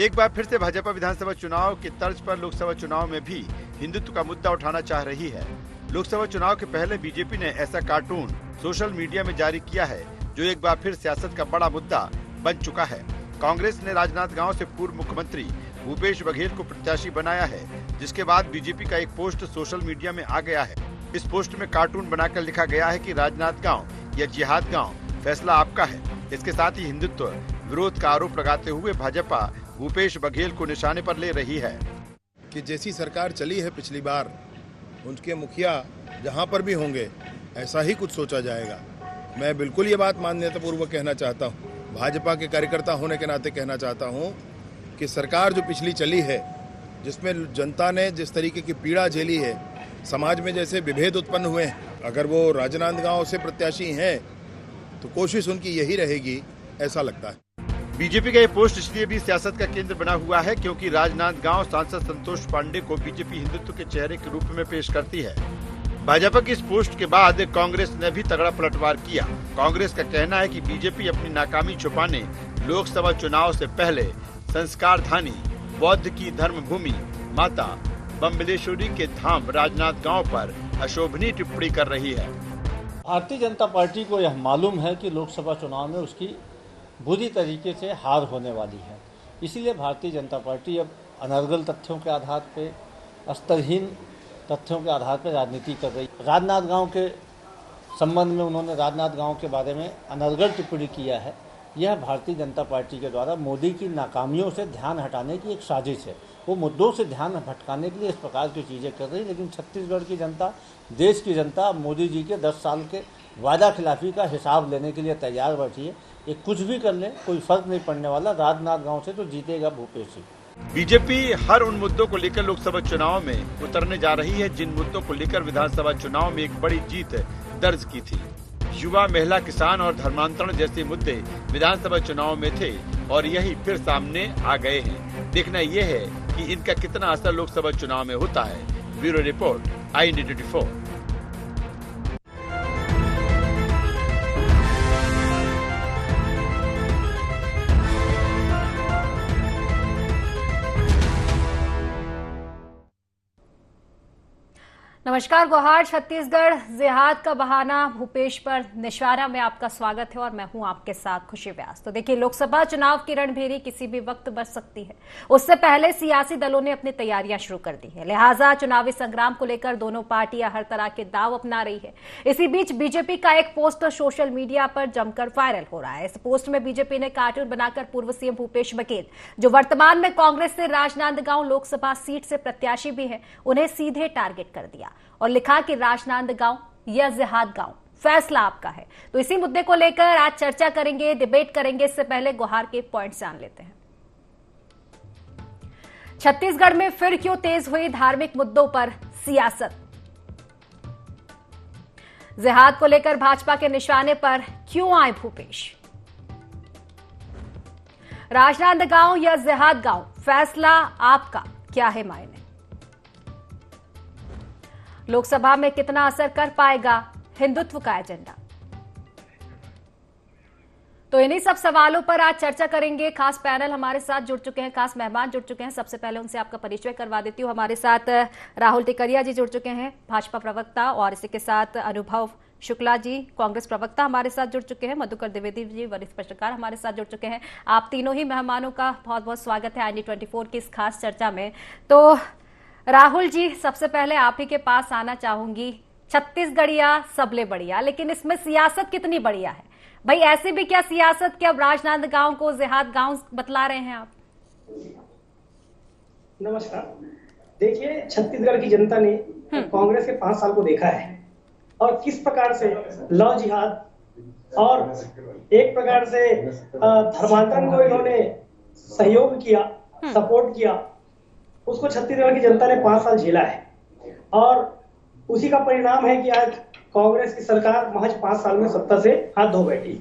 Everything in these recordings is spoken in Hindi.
एक बार फिर से भाजपा विधानसभा चुनाव की तर्ज पर लोकसभा चुनाव में भी हिंदुत्व का मुद्दा उठाना चाह रही है। लोकसभा चुनाव के पहले बीजेपी ने ऐसा कार्टून सोशल मीडिया में जारी किया है जो एक बार फिर सियासत का बड़ा मुद्दा बन चुका है। कांग्रेस ने राजनांदगांव से पूर्व मुख्यमंत्री भूपेश बघेल को प्रत्याशी बनाया है, जिसके बाद बीजेपी का एक पोस्ट सोशल मीडिया में आ गया है। इस पोस्ट में कार्टून बनाकर लिखा गया है कि राजनांदगांव या जिहाद गांव, फैसला आपका है। इसके साथ ही हिंदुत्व विरोध का आरोप लगाते हुए भाजपा भूपेश बघेल को निशाने पर ले रही है कि जैसी सरकार चली है पिछली बार, उनके मुखिया जहां पर भी होंगे ऐसा ही कुछ सोचा जाएगा। मैं बिल्कुल ये बात मान्यतापूर्वक कहना चाहता हूँ, भाजपा के कार्यकर्ता होने के नाते कहना चाहता हूँ कि सरकार जो पिछली चली है, जिसमें जनता ने जिस तरीके की पीड़ा झेली है, समाज में जैसे विभेद उत्पन्न हुए हैं, अगर वो राजनांदगांव से प्रत्याशी हैं तो कोशिश उनकी यही रहेगी, ऐसा लगता है। बीजेपी का ये पोस्ट इसलिए भी सियासत का केंद्र बना हुआ है क्योंकि राजनांदगांव सांसद संतोष पांडे को बीजेपी हिंदुत्व के चेहरे के रूप में पेश करती है। भाजपा की इस पोस्ट के बाद कांग्रेस ने भी तगड़ा पलटवार किया। कांग्रेस का कहना है कि बीजेपी अपनी नाकामी छुपाने लोकसभा चुनाव से पहले संस्कारधानी बौद्ध की धर्मभूमि माता बम्बलेश्वरी के धाम राजनांदगांव पर अशोभनीय टिप्पणी कर रही है। भारतीय जनता पार्टी को यह मालूम है कि लोकसभा चुनाव में उसकी बुरी तरीके से हार होने वाली है, इसीलिए भारतीय जनता पार्टी अब अनर्गल तथ्यों के आधार पर, स्तरहीन तथ्यों के आधार पर राजनीति कर रही है। राजनांदगांव के संबंध में उन्होंने राजनांदगांव के बारे में अनर्गल टिप्पणी किया है। यह भारतीय जनता पार्टी के द्वारा मोदी की नाकामियों से ध्यान हटाने की एक साजिश है। वो मुद्दों से ध्यान भटकाने के लिए इस प्रकार की चीज़ें कर रही है, लेकिन छत्तीसगढ़ की जनता, देश की जनता मोदी जी के 10 साल के वादा खिलाफी का हिसाब लेने के लिए तैयार बैठी है। ये कुछ भी कर ले, कोई फर्क नहीं पड़ने वाला। राजनांदगांव से तो जीतेगा भूपेश जी। बीजेपी हर उन मुद्दों को लेकर लोकसभा चुनाव में उतरने जा रही है जिन मुद्दों को लेकर विधानसभा चुनाव में एक बड़ी जीत दर्ज की थी। युवा, महिला, किसान और धर्मांतरण जैसे मुद्दे विधानसभा चुनाव में थे और यही फिर सामने आ गए हैं। देखना यह है कि इनका कितना असर लोकसभा चुनाव में होता है। Bureau report, IND24। नमस्कार, गुहार छत्तीसगढ़। जिहाद का बहाना भूपेश पर निशाना में आपका स्वागत है और मैं हूं आपके साथ खुशी व्यास। तो देखिए, लोकसभा चुनाव की रणभेरी किसी भी वक्त बच सकती है। उससे पहले सियासी दलों ने अपनी तैयारियां शुरू कर दी है, लिहाजा चुनावी संग्राम को लेकर दोनों पार्टियां हर तरह के दाव अपना रही है। इसी बीच बीजेपी का एक पोस्ट सोशल मीडिया पर जमकर वायरल हो रहा है। इस पोस्ट में बीजेपी ने कार्टून बनाकर पूर्व सीएम भूपेश बघेल, जो वर्तमान में कांग्रेस से राजनांदगांव लोकसभा सीट से प्रत्याशी भी है, उन्हें सीधे टारगेट कर दिया और लिखा कि राजनांदगांव या जिहाद गांव, फैसला आपका है। तो इसी मुद्दे को लेकर आज चर्चा करेंगे, डिबेट करेंगे। इससे पहले गुहार के पॉइंट जान लेते हैं। छत्तीसगढ़ में फिर क्यों तेज हुई धार्मिक मुद्दों पर सियासत? जिहाद को लेकर भाजपा के निशाने पर क्यों आए भूपेश? राजनांदगांव या जिहाद गांव, फैसला आपका, क्या है मायने? लोकसभा में कितना असर कर पाएगा हिंदुत्व का एजेंडा? तो इन्हीं सब सवालों पर आज चर्चा करेंगे। खास पैनल हमारे साथ जुड़ चुके हैं, खास मेहमान जुड़ चुके हैं। सबसे पहले उनसे आपका परिचय करवा देती हूं। हमारे साथ राहुल टिकरिया जी जुड़ चुके हैं, भाजपा प्रवक्ता, और इसी के साथ अनुभव शुक्ला जी, कांग्रेस प्रवक्ता, हमारे साथ जुड़ चुके हैं। मधुकर द्विवेदी जी, वरिष्ठ पत्रकार, हमारे साथ जुड़ चुके हैं। आप तीनों ही मेहमानों का बहुत बहुत स्वागत है IND24 की इस खास चर्चा में। तो राहुल जी, सबसे पहले आप ही के पास आना चाहूंगी। छत्तीसगढ़िया सबले बढ़िया, लेकिन इसमें सियासत कितनी बढ़िया है भाई? ऐसी भी क्या सियासत कि अब राजनांदगांव को जिहाद गांव बतला रहे हैं आप? नमस्कार। देखिए, छत्तीसगढ़ की जनता ने कांग्रेस के 5 साल को देखा है और किस प्रकार से लव जिहाद और एक प्रकार से धर्मांतरण को इन्होंने सहयोग किया, सपोर्ट किया। उसको छत्तीसगढ़ की जनता ने 5 साल झेला है और उसी का परिणाम है कि आज कांग्रेस की सरकार महज 5 साल में सत्ता से हाथ धो बैठी।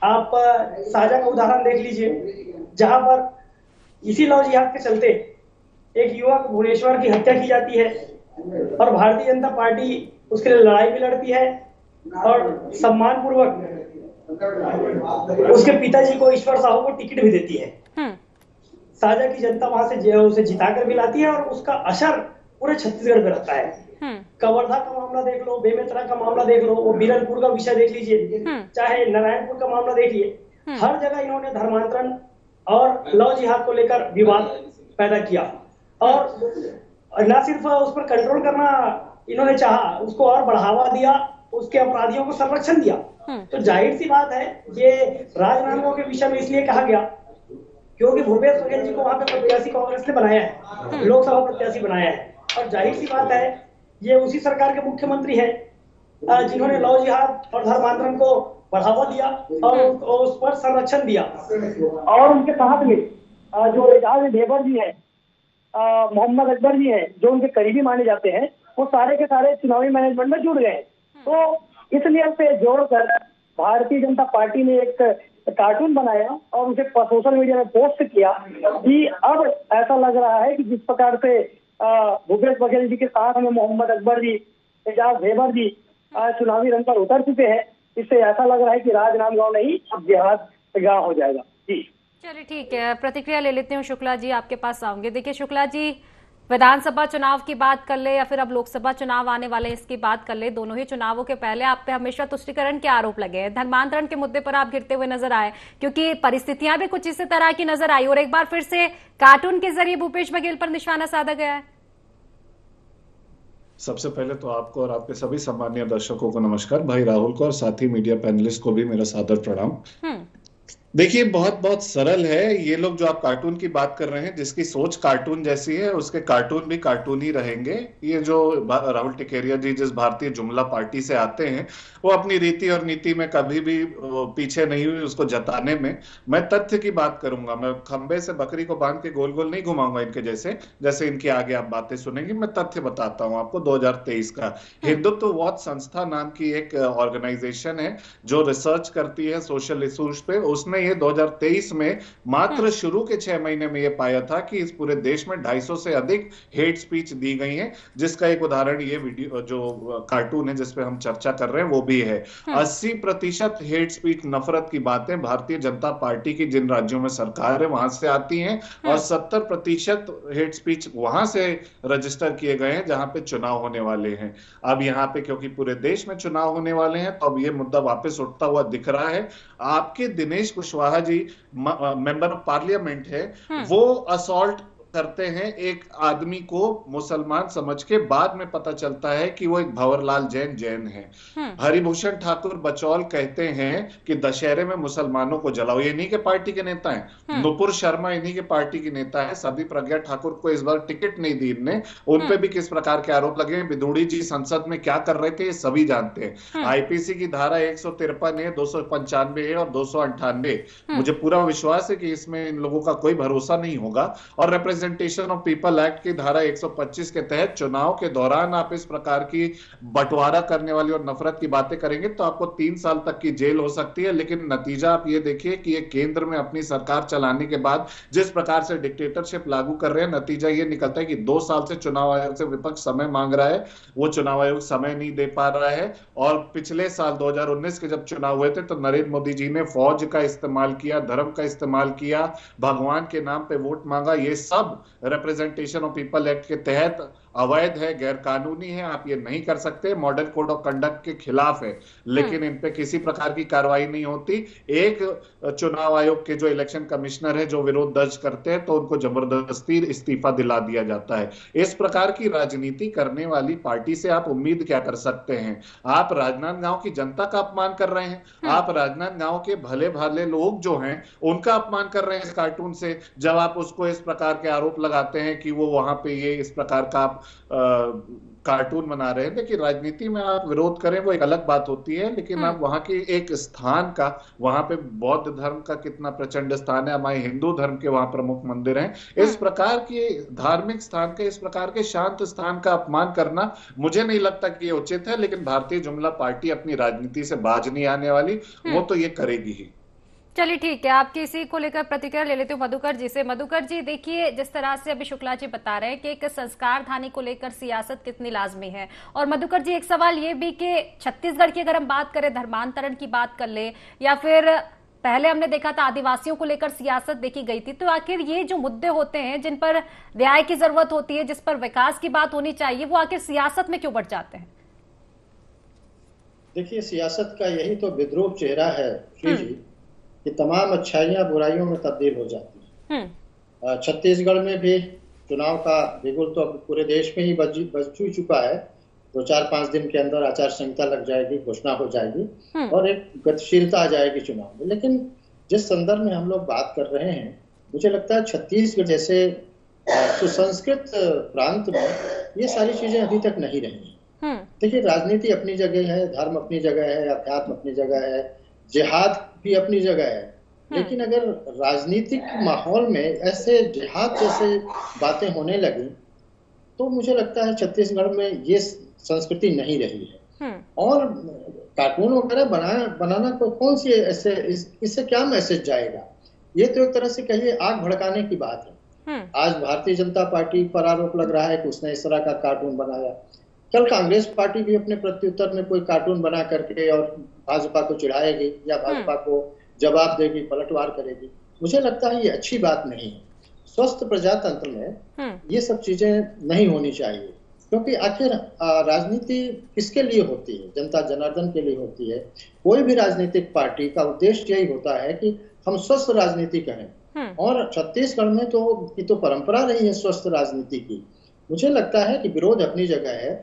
आप साझा का उदाहरण देख लीजिए, जहां पर इसी लव जिहाद के चलते एक युवक भुवनेश्वर की हत्या की जाती है और भारतीय जनता पार्टी उसके लिए लड़ाई भी लड़ती है और सम्मान पूर्वक उसके पिताजी को, ईश्वर साहू को, टिकट भी देती है। साझा की जनता वहां से उसे जिताकर भी लाती है और उसका असर पूरे छत्तीसगढ़ पे रहता है। कवर्धा का मामला देख लो, बेमेतरा का मामला देख लो, वो बीरनपुर का विषय देख लीजिए, चाहे नारायणपुर का मामला देख लीजिए, हर जगह इन्होंने धर्मांतरण और लव जिहाद को लेकर विवाद पैदा किया और न सिर्फ उस पर कंट्रोल करना इन्होंने चाहा, उसको और बढ़ावा दिया, उसके अपराधियों को संरक्षण दिया। तो जाहिर सी बात है ये राजनांदगांव के विषय में इसलिए कहा गया क्योंकि भूपेश बघेल जी को वहां पे प्रत्याशी कांग्रेस ने बनाया है, लोकसभा प्रत्याशी बनाया है, और जाहिर सी बात है ये उसी सरकार के मुख्यमंत्री हैं जिन्होंने लव जिहाद और धर्मांतरण को बढ़ावा दिया और उस पर संरक्षण दिया। और उनके साथ में जो एजाज ढेबर जी है, मोहम्मद अकबर जी हैं, जो उनके करीबी माने जाते हैं, वो सारे के सारे चुनावी मैनेजमेंट में जुड़ गए। तो इसलिए पे जोड़कर भारतीय जनता पार्टी ने एक कार्टून बनाया और उसे सोशल मीडिया में पोस्ट किया कि अब ऐसा लग रहा है कि जिस प्रकार से भूपेश बघेल जी के साथ में मोहम्मद अकबर जी, एजाज ढेबर जी चुनावी रंग पर उतर चुके हैं, इससे ऐसा लग रहा है कि राजनांदगांव नहीं अब जिहाद गांव हो जाएगा। जी चलिए ठीक है, प्रतिक्रिया ले लेते हूँ। शुक्ला जी आपके पास आऊंगे। देखिए शुक्ला जी, विधानसभा चुनाव की बात कर ले या फिर अब लोकसभा चुनाव आने वाले हैं इसकी बात कर ले, दोनों ही चुनावों के पहले आप पे हमेशा तुष्टीकरण के आरोप लगे हैं, धर्मांतरण के मुद्दे पर आप घिरते हुए नजर आए क्योंकि परिस्थितियां भी कुछ इसी तरह की नजर आई और एक बार फिर से कार्टून के जरिए भूपेश बघेल पर निशाना साधा गया है। सबसे पहले तो आपको और आपके सभी सम्मानीय दर्शकों को नमस्कार, भाई राहुल को और साथी मीडिया पैनलिस्ट को भी मेरा सादर प्रणाम। देखिए बहुत बहुत सरल है, ये लोग जो आप कार्टून की बात कर रहे हैं, जिसकी सोच कार्टून जैसी है उसके कार्टून भी कार्टून ही रहेंगे। ये जो राहुल टिकेरिया जी जिस भारतीय जुमला पार्टी से आते हैं वो अपनी रीति और नीति में कभी भी पीछे नहीं हुई उसको जताने में। मैं तथ्य की बात करूंगा, मैं खंबे से बकरी को बांध के गोल गोल नहीं घुमाऊंगा इनके जैसे इनके आगे आप बातें सुनेंगे। मैं तथ्य बताता हूं आपको 2023 का। हिंदुत्व वॉच संस्था नाम की एक ऑर्गेनाइजेशन है जो रिसर्च करती है सोशल इश्यूज पे। उसने ये 2023 में मात्र शुरू के 6 महीने में ये पाया था कि इस पूरे देश में 250 से अधिक हेट स्पीच दी गई है, जिसका एक उदाहरण ये वीडियो जो कार्टून है जिसपे हम चर्चा कर रहे हैं वो भी है। 80% हेट स्पीच नफरत की बातें भारतीय जनता पार्टी की जिन राज्यों में सरकार है वहां से आती हैं और 70% हेट स्पीच वहां से रजिस्टर किए गए हैं जहां पे चुनाव होने वाले हैं। अब यहाँ पे क्योंकि पूरे देश में चुनाव होने वाले हैं तो अब ये मुद्दा वापस उठता हुआ दिख रहा है। आपके Dinesh Kushwaha ji member of parliament है, वो असॉल्ट करते हैं एक आदमी को मुसलमान समझ के, बाद में पता चलता है कि वो एक भंवरलाल जैन है। हरिभूषण ठाकुर बचौल कहते हैं कि दशहरे में मुसलमानों को जलाओ। ये इन्हीं के पार्टी के नेता हैं। नुपुर शर्मा इन्हीं के पार्टी की नेता है। सभी प्रज्ञा ठाकुर को इस बार टिकट नहीं दी इनने, उन पे भी किस प्रकार के आरोप लगे। बिदुड़ी जी संसद में क्या कर रहे थे ये सभी जानते हैं। आईपीसी की धारा 153 है, 295 है और 298। मुझे पूरा विश्वास है कि इसमें इन लोगों का कोई भरोसा नहीं होगा। और रिप्रेजेंटेशन ऑफ पीपल एक्ट की धारा 125 के तहत चुनाव के दौरान आप इस प्रकार की बंटवारा करने वाली और नफरत की बातें करेंगे तो आपको 3 साल तक की जेल हो सकती है। लेकिन नतीजा आप ये देखिए कि ये केंद्र में अपनी सरकार चलाने के बाद जिस प्रकार से डिक्टेटरशिप लागू कर रहे हैं, नतीजा ये निकलता है कि 2 साल से चुनाव आयोग से विपक्ष समय मांग रहा है, वो चुनाव आयोग समय नहीं दे पा रहा है। और पिछले साल 2019 के जब चुनाव हुए थे तो नरेंद्र मोदी जी ने फौज का इस्तेमाल किया, धर्म का इस्तेमाल किया, भगवान के नाम पे वोट मांगा। ये सब रिप्रेजेंटेशन ऑफ पीपल एक्ट के तहत अवैध है, गैर कानूनी है, आप ये नहीं कर सकते, मॉडल कोड ऑफ कंडक्ट के खिलाफ है। लेकिन इन पे किसी प्रकार की कार्रवाई नहीं होती। एक चुनाव आयोग के जो इलेक्शन कमिश्नर है जो विरोध दर्ज करते हैं तो उनको जबरदस्ती इस्तीफा दिला दिया जाता है। इस प्रकार की राजनीति करने वाली पार्टी से आप उम्मीद क्या कर सकते हैं? आप राजनांदगांव की जनता का अपमान कर रहे हैं, आप राजनांदगांव के भले भाले लोग जो हैं उनका अपमान कर रहे हैं इस कार्टून से। जब आप उसको इस प्रकार के आरोप लगाते हैं कि वो वहां पे ये इस प्रकार का कार्टून बना रहे हैं। देखिए राजनीति में आप विरोध करें वो एक अलग बात होती है, लेकिन आप वहां की एक स्थान का, वहां पे बौद्ध धर्म का कितना प्रचंड स्थान है, हमारे हिंदू धर्म के वहां प्रमुख मंदिर हैं, इस प्रकार के धार्मिक स्थान के, इस प्रकार के शांत स्थान का अपमान करना मुझे नहीं लगता कि ये उचित है। लेकिन भारतीय जुमला पार्टी अपनी राजनीति से बाज नहीं आने वाली, वो तो ये करेगी ही। चलिए ठीक है, आपकी इसी को लेकर प्रतिक्रिया ले लेते हो मधुकर जी से। मधुकर जी देखिए, जिस तरह से अभी शुक्ला जी बता रहे हैं कि एक संस्कार धानी को लेकर सियासत कितनी लाजमी है। और मधुकर जी एक सवाल ये भी कि छत्तीसगढ़ की अगर हम बात करें, धर्मांतरण की बात कर ले या फिर पहले हमने देखा था आदिवासियों को लेकर सियासत देखी गई थी, तो आखिर ये जो मुद्दे होते हैं जिन पर न्याय की जरूरत होती है, जिस पर विकास की बात होनी चाहिए, वो आखिर सियासत में क्यों बढ़ जाते हैं? देखिए, सियासत का यही तो विद्रूप चेहरा है श्री जी, कि तमाम अच्छाइयां बुराइयों में तब्दील हो जाती हैं। छत्तीसगढ़ में भी चुनाव का बिगुल तो पूरे देश में ही बज चुका है। 2-4-5 दिन के अंदर आचार संहिता लग जाएगी, घोषणा हो जाएगी और एक गतिशीलता आ जाएगी चुनाव में। लेकिन जिस संदर्भ में हम लोग बात कर रहे हैं, मुझे लगता है छत्तीसगढ़ जैसे सुसंस्कृत प्रांत में ये सारी चीजें अभी तक नहीं रही हैं। देखिए, राजनीति अपनी जगह है, धर्म अपनी जगह है, अध्यात्म अपनी जगह है, जिहाद भी अपनी जगह है। लेकिन अगर राजनीतिक माहौल में ऐसे जिहाद जैसे बातें होने लगी तो मुझे लगता है छत्तीसगढ़ में ये संस्कृति नहीं रही है। और कार्टून वगैरह बनाना को कौन सी ऐसे इससे क्या मैसेज जाएगा? ये तो एक तरह से कहिए आग भड़काने की बात है। आज भारतीय जनता पार्टी पर आरोप लग रहा है कि उसने इस तरह का कार्टून बनाया। कल कांग्रेस पार्टी भी अपने प्रत्युत्तर में कोई कार्टून बना करके और भाजपा को चिढ़ाएगी या भाजपा को जवाब देगी, पलटवार करेगी। मुझे लगता है ये अच्छी बात नहीं है। स्वस्थ प्रजातंत्र में ये सब चीजें नहीं होनी चाहिए, क्योंकि आखिर राजनीति किसके लिए होती है? जनता जनार्दन के लिए होती है। कोई भी राजनीतिक पार्टी का उद्देश्य यही होता है कि हम स्वस्थ राजनीति करें, और छत्तीसगढ़ में तो परंपरा रही है स्वस्थ राजनीति की। मुझे लगता है कि विरोध अपनी जगह है,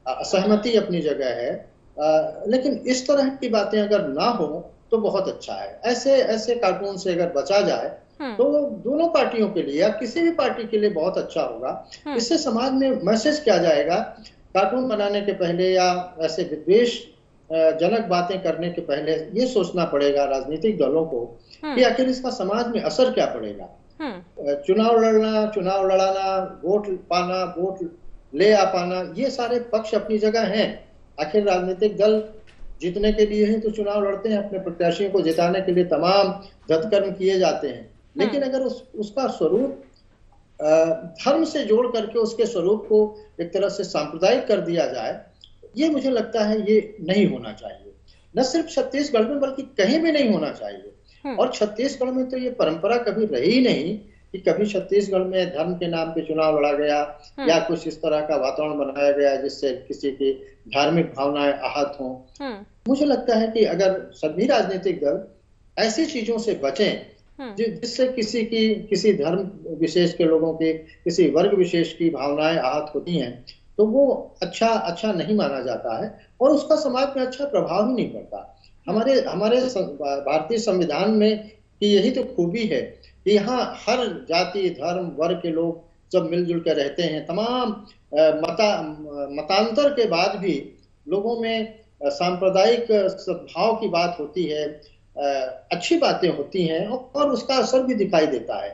असहमति अपनी जगह है, लेकिन इस तरह की बातें अगर ना हो तो बहुत अच्छा है। ऐसे कार्टून से अगर बचा जाए तो दोनों पार्टियों के लिए या किसी भी पार्टी के लिए बहुत अच्छा होगा। इससे समाज में मैसेज क्या जाएगा? कार्टून बनाने के पहले या ऐसे विद्वेष जनक बातें करने के पहले ये सोचना पड़ेगा राजनीतिक दलों को कि आखिर इसका समाज में असर क्या पड़ेगा। चुनाव लड़ाना, वोट पाना, वोट ले आ पाना, ये सारे पक्ष अपनी जगह हैं। आखिर राजनीतिक दल जीतने के लिए ही तो चुनाव लड़ते हैं, अपने प्रत्याशियों को जिताने के लिए तमाम सत्कर्म किए जाते हैं। लेकिन अगर उसका स्वरूप धर्म से जोड़ करके उसके स्वरूप को एक तरह से सांप्रदायिक कर दिया जाए, ये मुझे लगता है ये नहीं होना चाहिए। न सिर्फ छत्तीसगढ़ में बल्कि कहीं भी नहीं होना चाहिए। और छत्तीसगढ़ में तो ये परंपरा कभी रही नहीं कि कभी छत्तीसगढ़ में धर्म के नाम पे चुनाव लड़ा गया या कुछ इस तरह का वातावरण बनाया गया जिससे किसी की धार्मिक भावनाएं आहत हों। मुझे लगता है कि अगर सभी राजनीतिक दल ऐसी चीजों से बचें जिससे किसी धर्म विशेष के लोगों के, किसी वर्ग विशेष की भावनाएं आहत होती हैं, तो वो अच्छा नहीं माना जाता है और उसका समाज में अच्छा प्रभाव ही नहीं पड़ता। हमारे भारतीय संविधान में की यही तो खूबी है कि यहाँ हर जाति, धर्म, वर्ग के लोग जब मिलजुल कर रहते हैं, तमाम मतांतर के बाद भी लोगों में सांप्रदायिक सद्भाव की बात होती है, अच्छी बातें होती हैं और उसका असर भी दिखाई देता है।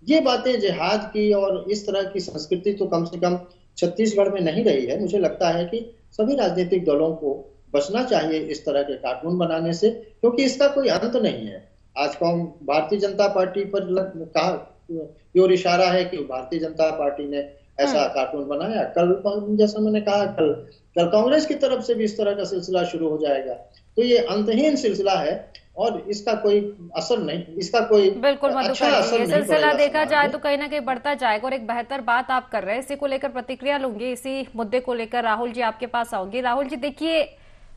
ये बातें जिहाद की और इस तरह की संस्कृति तो कम से कम छत्तीसगढ़ में नहीं रही है। मुझे लगता है कि सभी राजनीतिक दलों को बचना चाहिए इस तरह के कार्टून बनाने से, क्योंकि इसका कोई अंत नहीं है। आज भारतीय जनता पार्टी पर कहा की ओर इशारा है कि भारतीय जनता पार्टी ने ऐसा कार्टून बनाया। कल जैसा मैंने कहा, कल कांग्रेस की तरफ से भी इस तरह का सिलसिला शुरू हो जाएगा। तो ये अंतहीन सिलसिला है और इसका कोई असर नहीं, इसका कोई बिल्कुल अच्छा असर ये नहीं सिलसिला देखा जाए तो कहीं ना कहीं बढ़ता जाएगा। और एक बेहतर बात आप कर रहे हैं, इसी को लेकर प्रतिक्रिया लूंगी, इसी मुद्दे को लेकर राहुल जी आपके पास आऊंगी। राहुल जी, देखिए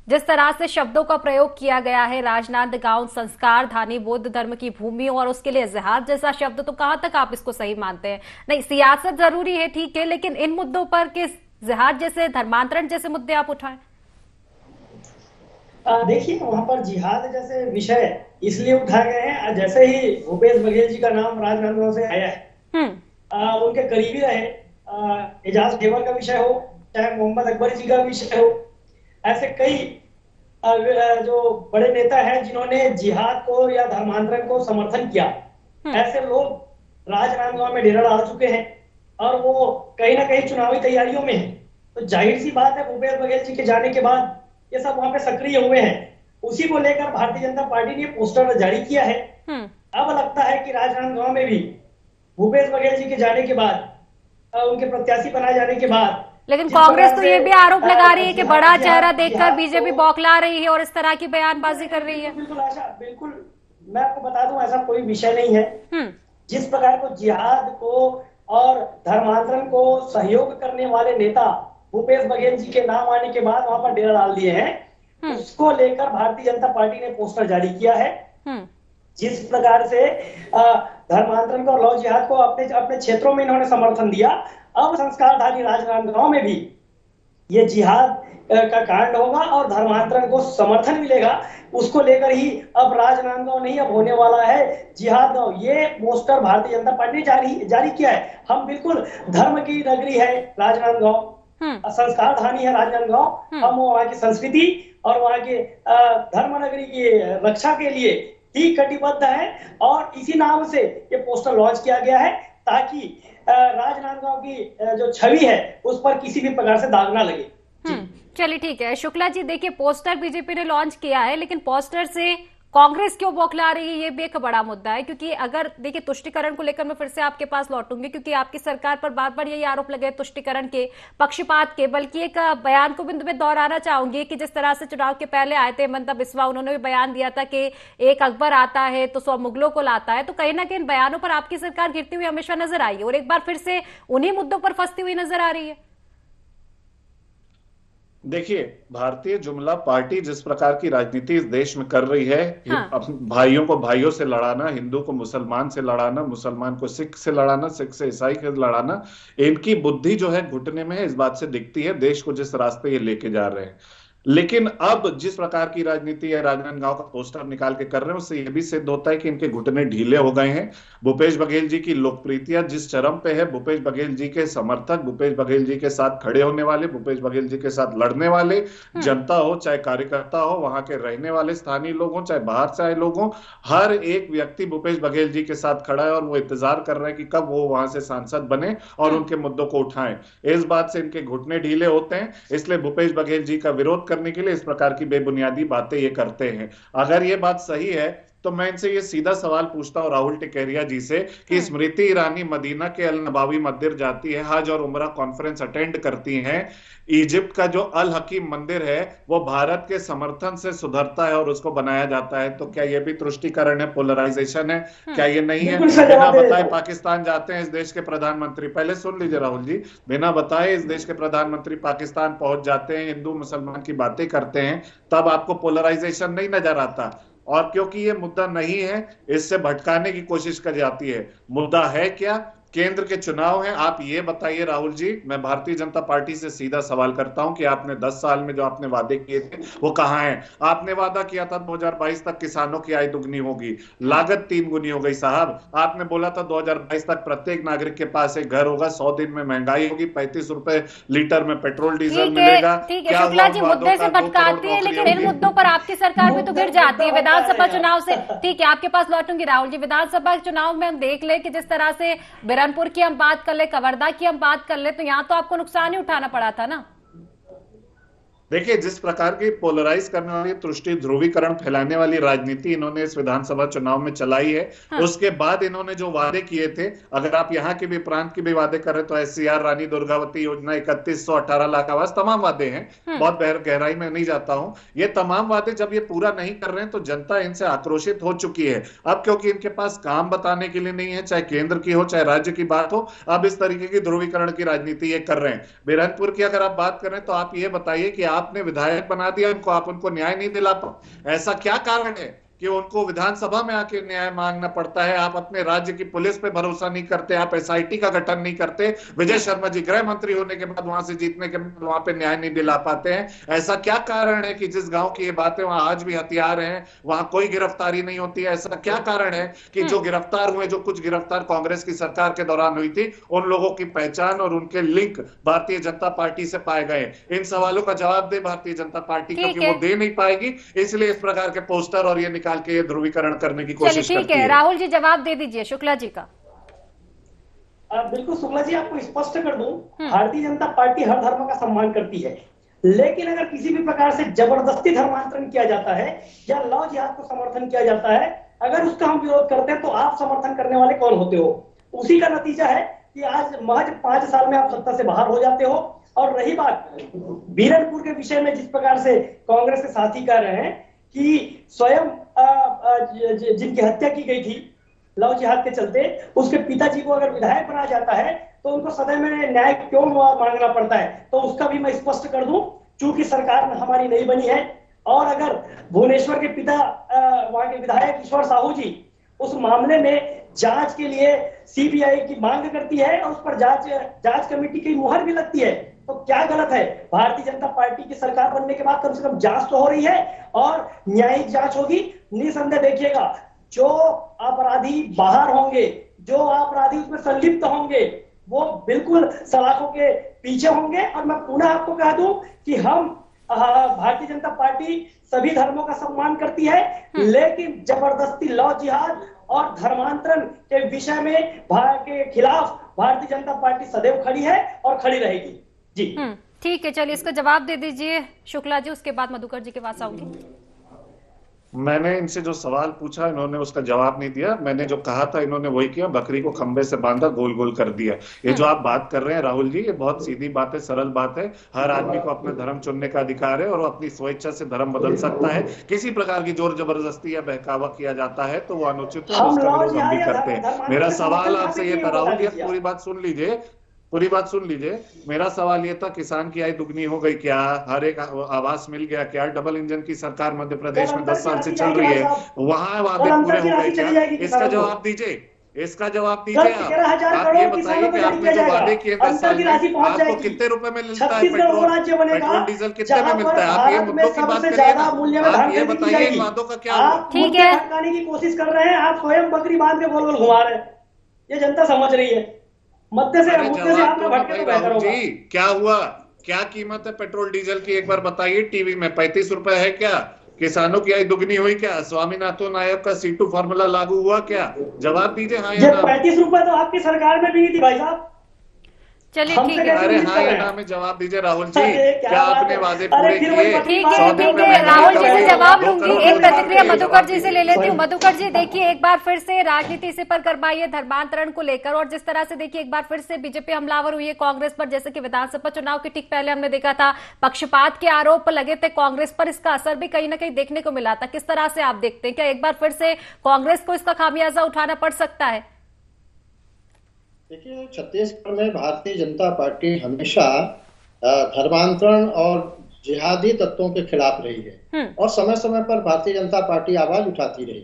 जिस तरह से शब्दों का प्रयोग किया गया है, राजनांदगांव संस्कार धानी बौद्ध धर्म की भूमि, और उसके लिए जिहाद जैसा शब्द, तो कहां तक आप इसको सही मानते हैं? नहीं, सियासत जरूरी है, ठीक है, लेकिन इन मुद्दों पर किस जिहाद जैसे, धर्मांतरण जैसे मुद्दे आप उठाएं? देखिए, वहां पर जिहाद जैसे विषय इसलिए उठाए गए हैं, जैसे ही भूपेश बघेल जी का नाम राजनांदगांव से आया है, उनके करीबी रहे, एजाज घेवर का विषय हो, चाहे मोहम्मद अकबर जी का विषय हो, ऐसे कई जो बड़े नेता हैं जिन्होंने जिहाद को या धर्मांतरण को समर्थन किया, ऐसे लोग राजनांदगांव में डेरा डाल चुके हैं और वो कहीं ना कहीं चुनावी तैयारियों में है। तो जाहिर सी बात है, भूपेश बघेल जी के जाने के बाद ये सब वहां पे सक्रिय हुए हैं। उसी को लेकर भारतीय जनता पार्टी ने पोस्टर जारी किया है। अब लगता है कि राजनांदगांव में भी भूपेश बघेल जी के जाने के बाद, उनके प्रत्याशी बनाए जाने के बाद, लेकिन कांग्रेस तो ये भी आरोप लगा रही है कि बड़ा चेहरा देखकर बीजेपी बौखला रही है और इस तरह की बयानबाजी कर रही है। बिल्कुल आशा, मैं आपको बता दूं ऐसा कोई विषय नहीं है। जिस प्रकार को जिहाद को और धर्मांतरण को सहयोग करने वाले नेता भूपेश बघेल जी के नाम आने के बाद वहां पर डेरा डाल दिए हैं, उसको लेकर भारतीय जनता पार्टी ने पोस्टर जारी किया है। जिस प्रकार से धर्मांतरण को और लव जिहाद को अपने क्षेत्रों में इन्होंने समर्थन दिया, अब संस्कारधारी राजनांदगांव में भी ये जिहाद का कांड होगा और धर्मांतरण को समर्थन मिलेगा। उसको लेकर ही अब राजनांदगांव नहीं, अब होने वाला है जिहाद गांव। ये पोस्टर भारतीय जनता पार्टी ने जारी किया है। हम बिल्कुल धर्म की नगरी है राजनांदगांव, संस्कारधानी है राजनांदगांव। हम वहाँ की संस्कृति और वहाँ के धर्म नगरी की रक्षा के लिए ही कटिबद्ध है और इसी नाम से ये पोस्टर लॉन्च किया गया है ताकि राजनांदगांव की जो छवि है उस पर किसी भी प्रकार से दाग ना लगे। चलिए ठीक है शुक्ला जी, देखिए पोस्टर बीजेपी ने लॉन्च किया है, लेकिन पोस्टर से कांग्रेस क्यों बौखला रही है, ये भी एक बड़ा मुद्दा है। क्योंकि अगर देखिए तुष्टिकरण को लेकर मैं फिर से आपके पास लौटूंगी, क्योंकि आपकी सरकार पर बार बार यही आरोप लगे तुष्टिकरण के, पक्षपात के। बल्कि एक बयान को बिंदु में दोहराना चाहूंगी कि जिस तरह से चुनाव के पहले आए थे हेमंत बिस्वा, उन्होंने भी बयान दिया था कि एक अकबर आता है तो 100 मुगलों को लाता है। तो कहीं ना कहीं इन बयानों पर आपकी सरकार गिरती हुई हमेशा नजर आई है और एक बार फिर से उन्हीं मुद्दों पर फंसती हुई नजर आ रही है। देखिए, भारतीय जुमला पार्टी जिस प्रकार की राजनीति इस देश में कर रही है, भाइयों को भाइयों से लड़ाना, हिंदू को मुसलमान से लड़ाना, मुसलमान को सिख से लड़ाना, सिख से ईसाई से लड़ाना, इनकी बुद्धि जो है घुटने में है। इस बात से दिखती है देश को जिस रास्ते ये लेके जा रहे हैं। लेकिन अब जिस प्रकार की राजनीति है, राजनांदगांव का पोस्टर निकाल के कर रहे हैं, उससे यह भी सिद्ध होता है कि इनके घुटने ढीले हो गए हैं। भूपेश बघेल जी की लोकप्रियता जिस चरम पे है, भूपेश बघेल जी के समर्थक, भूपेश बघेल जी के साथ खड़े होने वाले, भूपेश बघेल जी के साथ लड़ने वाले जनता हो, चाहे कार्यकर्ता हो, वहां के रहने वाले स्थानीय लोग हो, चाहे बाहर से आए लोग हो, हर एक व्यक्ति भूपेश बघेल जी के साथ खड़ा है और वो इंतजार कर रहे हैं कि कब वो वहां से सांसद बने और उनके मुद्दों को उठाएं। इस बात से इनके घुटने ढीले होते हैं, इसलिए भूपेश बघेल जी का विरोध करने के लिए इस प्रकार की बेबुनियादी बातें ये करते हैं। अगर ये बात सही है तो मैं इनसे ये सीधा सवाल पूछता हूं राहुल टिकैरिया जी से कि स्मृति ईरानी मदीना के अल नबावी मंदिर जाती है, हज और उमरा कॉन्फ्रेंस अटेंड करती हैं, इजिप्ट का जो अल हकीम मंदिर है वो भारत के समर्थन से सुधरता है और उसको बनाया जाता है, तो क्या ये भी तुष्टिकरण है, पोलराइजेशन है? क्या ये नहीं है? बिना बताए पाकिस्तान जाते हैं इस देश के प्रधानमंत्री, पहले सुन लीजिए राहुल जी, बिना बताए इस देश के प्रधानमंत्री पाकिस्तान पहुंच जाते हैं, हिंदू मुसलमान की बातें करते हैं, तब आपको पोलराइजेशन नहीं नजर आता? और क्योंकि ये मुद्दा नहीं है, इससे भटकाने की कोशिश की जाती है। मुद्दा है क्या? केंद्र के चुनाव हैं। आप ये बताइए राहुल जी, मैं भारतीय जनता पार्टी से सीधा सवाल करता हूं कि आपने 10 साल में जो आपने वादे किए थे वो कहां हैं? आपने वादा किया था 2022 तक किसानों की आय दुगनी होगी, लागत 3 गुनी हो गई साहब। आपने बोला था 2022 तक प्रत्येक नागरिक के पास एक घर होगा, 100 दिन में महंगाई होगी, 35 रुपए लीटर में पेट्रोल डीजल मिलेगा। ठीक है शुक्ला जी, मुद्दे से भटकाती है, लेकिन इन मुद्दों पर आपकी सरकार भी तो गिर जाती है। विधानसभा चुनाव से, ठीक है आपके पास लौटूंगी राहुल जी, विधानसभा चुनाव में हम देख ले कि जिस तरह से बिरनपुर की हम बात कर ले, कवर्धा की हम बात कर ले, तो यहां तो आपको नुकसान ही उठाना पड़ा था ना। देखिए, जिस प्रकार की पोलराइज करने वाली, तुष्टि ध्रुवीकरण फैलाने वाली राजनीति इन्होंने इस विधानसभा चुनाव में चलाई है, उसके बाद इन्होंने जो वादे किए थे, अगर आप यहाँ के भी प्रांत के भी वादे कर रहे तो SCR, रानी दुर्गावती योजना, 3118 लाख आवास, तमाम वादे हैं, बहुत गहराई में नहीं जाता हूं। ये तमाम वादे जब ये पूरा नहीं कर रहे हैं तो जनता इनसे आक्रोशित हो चुकी है। अब क्योंकि इनके पास काम बताने के लिए नहीं है, चाहे केंद्र की हो चाहे राज्य की बात हो, अब इस तरीके की ध्रुवीकरण की राजनीति ये कर रहे हैं। बिरहनपुर की अगर आप बात करें तो आप ये बताइए कि आपने विधायक बना दिया उनको, आप उनको न्याय नहीं दिला पाए, ऐसा क्या कारण है कि उनको विधानसभा में आके न्याय मांगना पड़ता है? आप अपने राज्य की पुलिस पे भरोसा नहीं करते, आप SIT का गठन नहीं करते, विजय शर्मा जी गृह मंत्री होने के बाद वहां से जीतने के बाद वहां पे न्याय नहीं दिला पाते हैं। ऐसा क्या कारण है कि जिस गांव की ये बातें वहां आज भी हथियार हैं, वहां कोई गिरफ्तारी नहीं होती है? ऐसा क्या कारण है कि जो गिरफ्तार हुए, जो कुछ गिरफ्तार कांग्रेस की सरकार के दौरान हुई थी, उन लोगों की पहचान और उनके लिंक भारतीय जनता पार्टी से पाए गए? इन सवालों का जवाब दे भारतीय जनता पार्टी, क्योंकि वो दे नहीं पाएगी, इसलिए इस प्रकार के पोस्टर और ये के ध्रुवीकरण करने की कोशिश करती है। राहुल जी जवाब दे दीजिए शुक्ला जी का। बिल्कुल शुक्ला जी, आपको स्पष्ट कर दूं, भारतीय जनता पार्टी हर धर्म का सम्मान करती है, लेकिन अगर किसी भी प्रकार से जबरदस्ती धर्मांतरण किया जाता है या लव जिहाद को समर्थन किया जाता है, अगर उसका हम विरोध करते हैं तो आप समर्थन करने वाले कौन होते हो? उसी का नतीजा है कि आज महज 5 साल में आप सत्ता से बाहर हो जाते हो। और रही बात बिरनपुर के विषय में, जिस प्रकार से कांग्रेस के साथी कह रहे हैं कि स्वयं जिनकी हत्या की गई थी लव जिहाद के चलते, उसके पिताजी को अगर विधायक बनाया जाता है तो उनको सदन में न्याय क्यों मांगना पड़ता है, तो उसका भी मैं स्पष्ट कर दूं, चूंकि सरकार हमारी नहीं बनी है। और अगर भुवनेश्वर के पिता वहां के विधायक ईश्वर साहू जी उस मामले में जांच के लिए सीबीआई की मांग करती है और उस पर जांच कमेटी की मुहर भी लगती है, तो क्या गलत है? भारतीय जनता पार्टी की सरकार बनने के बाद कम से कम जांच तो हो रही है और न्यायिक जांच होगी। निसंदेह देखिएगा, जो अपराधी बाहर होंगे, जो अपराधी उसमें संलिप्त होंगे, वो बिल्कुल सलाखों के पीछे होंगे। और मैं पुनः आपको कह दूं कि हम भारतीय जनता पार्टी सभी धर्मों का सम्मान करती है, लेकिन जबरदस्ती लव जिहाद और धर्मांतरण के विषय में भारत के खिलाफ भारतीय जनता पार्टी सदैव खड़ी है और खड़ी रहेगी। जी ठीक है, चलिए इसका जवाब दे दीजिए शुक्ला जी, उसके बाद मधुकर जी के पास आऊंगी। मैंने इनसे जो सवाल पूछा इन्होंने उसका जवाब नहीं दिया। मैंने जो कहा था इन्होंने वही किया, बकरी को खंबे से बांधा, गोल गोल कर दिया। ये जो आप बात कर रहे हैं राहुल जी, ये बहुत सीधी बात है, सरल बात है। हर आदमी को अपने धर्म चुनने का अधिकार है और वो अपनी स्वेच्छा से धर्म बदल सकता है। किसी प्रकार की जोर जबरदस्ती या बहकावा किया जाता है तो वो अनुचित है, उसका विरोध हम भी करते हैं। मेरा सवाल आपसे ये था राहुल जी, पूरी बात सुन लीजिए, पूरी बात सुन लीजिए। मेरा सवाल ये था, किसान की आय दुगनी हो गई क्या? हर एक आवास मिल गया क्या? डबल इंजन की सरकार मध्य प्रदेश में 10 साल से चल रही है, वहां वादे पूरे हो गए क्या? इसका जवाब दीजिए, इसका जवाब दीजिए। आप ये बताइए कि आपने जो वादे किए 10 साल में, आपको कितने रुपए में मिलता है पेट्रोल डीजल कितने में मिलता है? आप ये मुद्दों की बात करिए ना, आप ये बताइए इन वादों का क्या हुआ? ठीक है, भटकाने की कोशिश कर रहे हैं आप, स्वयं बकरी बांध के गोल गोल घुमा रहे हैं, ये जनता समझ रही है। मुद्दे से आप भटके तो बेहतर होगा। क्या हुआ? क्या कीमत है पेट्रोल डीजल की, एक बार बताइए। टीवी में 35 रुपए है क्या? किसानों की आय दुगनी हुई क्या? स्वामीनाथन आयोग का C2 फॉर्मूला लागू हुआ क्या? जवाब दीजिए हाँ या ना। 35 रुपए तो आपकी सरकार में भी नहीं थी भाई साहब। चलिए ठीक है, अरे हाँ या ना में जवाब दीजिए राहुल जी, क्या आपने वादे पूरे किए? ठीक है, राहुल जी से जवाब लूंगी। एक प्रतिक्रिया मधुकर जी से ले लेती हूँ। मधुकर जी देखिए, एक बार फिर से राजनीति इसी पर करवाइए धर्मांतरण को लेकर, और जिस तरह से देखिए एक बार फिर से बीजेपी हमलावर हुई है कांग्रेस पर, जैसे कि विधानसभा चुनाव के ठीक पहले हमने देखा था पक्षपात के आरोप लगे थे कांग्रेस पर, इसका असर भी कहीं ना कहीं देखने को मिला था। किस तरह से आप देखते हैं, क्या एक बार फिर से कांग्रेस को इसका खामियाजा उठाना पड़ सकता है? देखिए, छत्तीसगढ़ में भारतीय जनता पार्टी हमेशा धर्मांतरण और जिहादी तत्वों के खिलाफ रही है और समय समय पर भारतीय जनता पार्टी आवाज उठाती रही।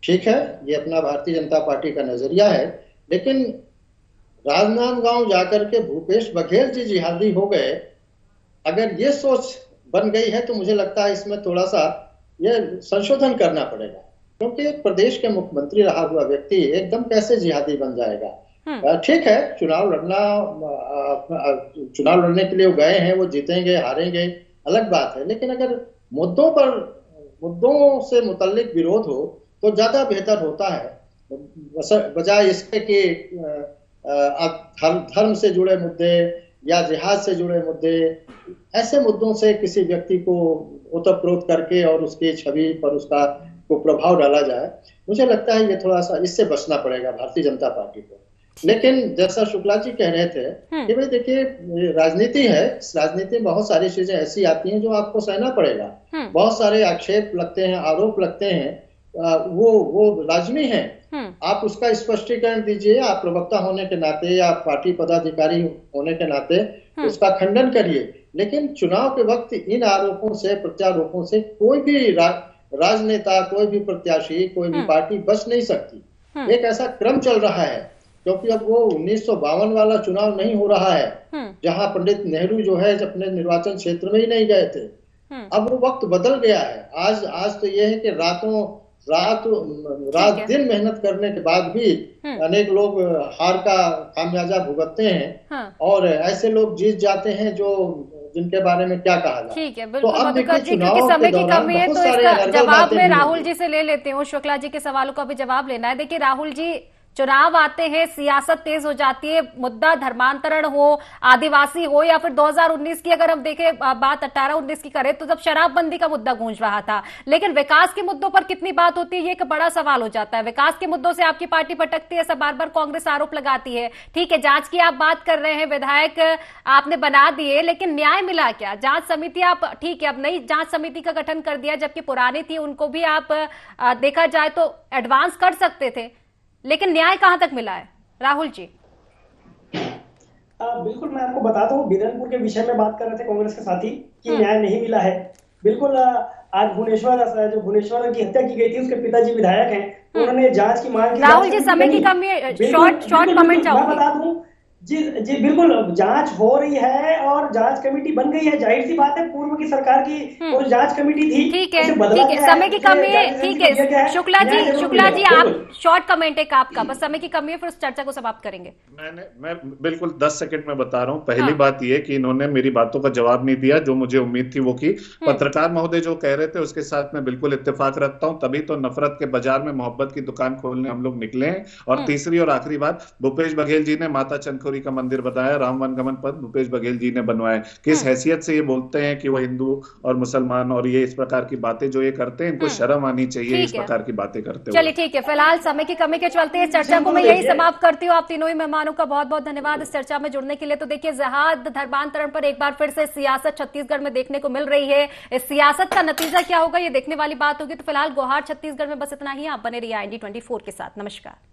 ठीक है, ये अपना भारतीय जनता पार्टी का नजरिया है, लेकिन राजनांदगांव जाकर के भूपेश बघेल जी जिहादी हो गए, अगर ये सोच बन गई है तो मुझे लगता है इसमें थोड़ा सा ये संशोधन करना पड़ेगा, क्योंकि एक प्रदेश के मुख्यमंत्री रहा हुआ व्यक्ति एकदम कैसे जिहादी बन जाएगा? ठीक है, चुनाव लड़ने के लिए वो गए हैं, वो जीतेंगे हारेंगे अलग बात है, लेकिन अगर मुद्दों से मुतल्लिक विरोध हो तो ज्यादा बेहतर होता है, बजाय इसके कि धर्म से जुड़े मुद्दे या जिहाद से जुड़े मुद्दे, ऐसे मुद्दों से किसी व्यक्ति को ओतप्रोत करके और उसकी छवि पर उसका को प्रभाव डाला जाए। मुझे लगता है ये थोड़ा सा इससे बचना पड़ेगा भारतीय जनता पार्टी को। लेकिन जैसा शुक्ला जी कह रहे थे कि भाई देखिए, राजनीति है, इस राजनीति में बहुत सारी चीजें ऐसी आती हैं जो आपको सहना पड़ेगा। बहुत सारे आक्षेप लगते हैं, आरोप लगते हैं, वो लाजमी है। आप उसका स्पष्टीकरण दीजिए, आप प्रवक्ता होने के नाते या पार्टी पदाधिकारी होने के नाते उसका खंडन करिए, लेकिन चुनाव के वक्त इन आरोपों से, प्रत्यारोपों से कोई भी राजनेता, कोई भी प्रत्याशी, कोई भी पार्टी बच नहीं सकती। एक ऐसा क्रम चल रहा है, क्योंकि अब वो 1952 वाला चुनाव नहीं हो रहा है जहां पंडित नेहरू जो है अपने निर्वाचन क्षेत्र में ही नहीं गए थे। अब वो वक्त बदल गया है। आज तो ये है कि रात दिन मेहनत करने के बाद भी अनेक लोग हार का खामियाजा भुगतते हैं और ऐसे लोग जीत जाते हैं जो जिनके बारे में क्या कहा जाए। ठीक है, बिल्कुल मधुकर जी, क्योंकि समय की कमी है तो इसका जवाब मैं राहुल जी से ले लेती हूँ। शुक्ला जी के सवालों का भी जवाब लेना है। देखिए राहुल जी, चुनाव आते हैं, सियासत तेज हो जाती है, मुद्दा धर्मांतरण हो, आदिवासी हो, या फिर 2019 की अगर हम देखें, बात 18-19 की करें तो जब शराबबंदी का मुद्दा गूंज रहा था, लेकिन विकास के मुद्दों पर कितनी बात होती है ये एक बड़ा सवाल हो जाता है। विकास के मुद्दों से आपकी पार्टी भटकती है, ऐसा बार बार कांग्रेस आरोप लगाती है। ठीक है, जांच की आप बात कर रहे हैं, विधायक आपने बना दिए, लेकिन न्याय मिला क्या? जांच समिति आप, ठीक है, अब नई जांच समिति का गठन कर दिया, जबकि पुरानी थी उनको भी आप देखा जाए तो एडवांस कर सकते थे, लेकिन न्याय कहां तक मिला है? राहुल जी। बिल्कुल, मैं आपको बताता हूँ, बिदनपुर के विषय में बात कर रहे थे कांग्रेस के साथी कि न्याय नहीं मिला है। बिल्कुल, आज भुवनेश्वर की हत्या की गई थी, उसके पिताजी विधायक हैं, उन्होंने जांच की मांग की। राहुल जी, समय की कमी है, शॉर्ट कमेंट चाहूंगी। मैं बता दूं, जी बिल्कुल, जांच हो रही है और जांच कमेटी बन गई है। जाहिर सी बात है, पूर्व की सरकार की और जांच कमेटी थी। ठीक है, समय की कमी है। ठीक है, शुक्ला जी आप शॉर्ट कमेंट एक आपका, बस समय की कमी है, फिर उस चर्चा को समाप्त करेंगे। मैं बिल्कुल 10 सेकंड में बता रहा हूँ। पहली बात ये कि इन्होंने मेरी बातों का जवाब नहीं दिया, जो मुझे उम्मीद थी वो की। पत्रकार महोदय जो कह रहे थे उसके साथ मैं बिल्कुल इत्तेफाक रखता हूँ, तभी तो नफरत के बाजार में मोहब्बत की दुकान खोलने हम लोग निकले हैं। और तीसरी और आखिरी बात, भूपेश बघेल जी ने माता चंदखोरी का मंदिर बताया, राम वनगमन पथ भूपेश बघेल जी ने बनवाया। किस हैसियत से ये बोलते हैं कि वो हिंदू और मुसलमान और ये इस प्रकार की बातें जो ये करते हैं, इनको शर्म आनी चाहिए इस प्रकार की बातें करते हुए। चलिए ठीक है, फिलहाल समय की कमी के चलते इस चर्चा को मैं यही समाप्त करती हूँ। आप तीनों ही मेहमानों का बहुत बहुत धन्यवाद इस चर्चा में जुड़ने के लिए। तो देखिए, जिहाद धर्मांतरण पर एक बार फिर से सियासत छत्तीसगढ़ में देखने को मिल रही है। इस सियासत का नतीजा क्या होगा ये देखने वाली बात होगी। तो फिलहाल गुहार छत्तीसगढ़ में बस इतना ही। आप बने रहिए IND 24 के साथ। नमस्कार।